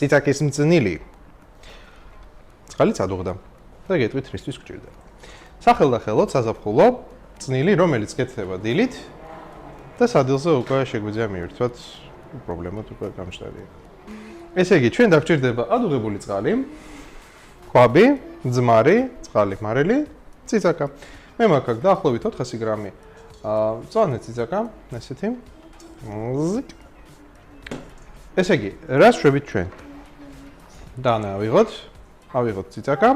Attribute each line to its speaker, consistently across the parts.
Speaker 1: Cicakis mწნილი. Წყალი წადუღდა და გეტყვით რისთვის გჭირდება. სახელდახელოდ საზაფხულო წნილი, რომელიც კეთდება დილით და სადილზე უკვე შეგვიძლია მივირთვათ პრობლემად უკვე გამჭდარია. ესე იგი, ჩვენ დაგჭირდება ადუღებული წყალი, კვაბი, ძმარი, წყალი, მარილი, ციცაკა. მე მაქვს აქ დაახლოებით 400 გრამი მწვანე ციცაკა, ესეთი. ესე იგი, რას შვებით ჩვენ? დანა ავიღოთ ციცაკა.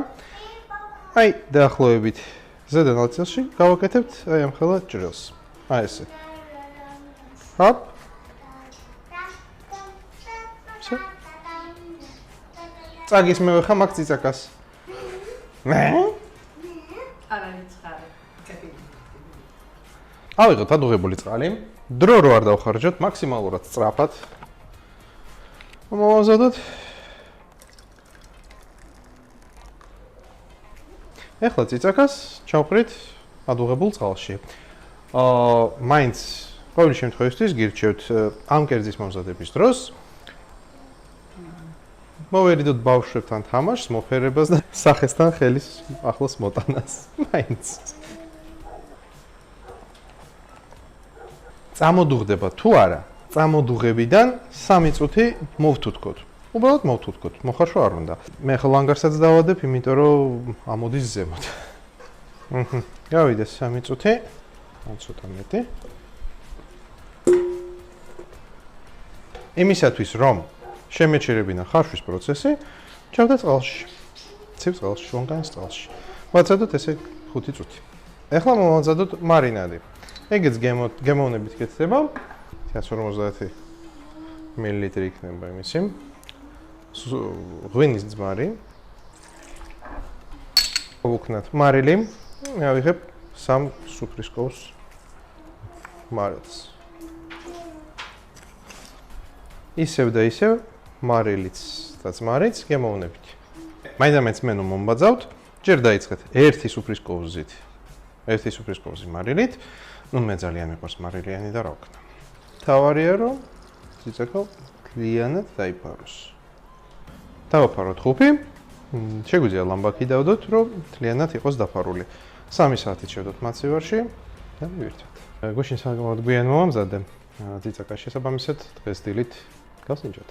Speaker 1: აი, დაახლოებით ზედა ნაწილში გავაკეთებთ აი ამ ხელა ჭრილს. აი ესე. ჰოპ. წაგის მე ვეხა მაგ ციცაკას. მე?
Speaker 2: არა იცხარი.
Speaker 1: ავიღოთ ადუღებული წყალი. დრო რო არ დავხარჯოთ, მაქსიმალურად სწრაფად. მოვაზადოთ. ეხლა ციცაკას ჩავყრით ადუღებულ წყალში. მაინც ყოველი შემთხვევისთვის გირჩევთ ამ კერძის მომზადების დროს მოვერიდოთ ბავშვებთან თამაშს, მოფერებას და სახესთან ხელის ახლოს მოტანას. მაინც. წამოდუღდება თუ არა, წამოდუღებიდან 3 წუთი მოვთუთქოთ. უბრალოდ მოვთუთქოთ, მოხარშვა არ უნდა. მე ხო ლანგარსაც დავადებ, იმიტომ რომ ამოდის ზემოთ. გავიდეს 3 წუთი, ცოტა მეტი. იმისათვის რომ შემეჩერებინა ხარშვის პროცესი, ჩავდეთ წყალში. ცივ წყალში, ლონგანის წყალში. ვაცადოთ ესე 5 წუთი. ეხლა მოვამზადოთ მარინადი. ეგეც გემოვნებით კეთდება. 150 მილილიტრი იქნება იმისი. ღვინის ძმარი. ვუქნათ მარილი. მე ავიღებ 3 სუფრის კოვს მარილს. ისევ და ისევ მარილიც და ძმარიც გემოვნებით. მაინც მე ნუ მომბაძავთ, ჯერ დაიწყეთ 1 სუფრის კოვზით. 1 სუფრის კოვზი მარილით. ნუ მე ძალიან მიყვარს მარილიანი და რა ვქნა. თავარია რომ ციცაკა მთლიანად დაიფაროს. დავაფაროთ ხუფი. შეგვიძლია ლამბაკი დავდოთ, რომ მთლიანად იყოს დაფარული. 3 საათით შევდოთ მაცივარში და მივირთვათ. გუშინ საკმაოდ გვიან მომამზადე. ციცაკა შესაბამისად დღეს დილით გავსინჯოთ.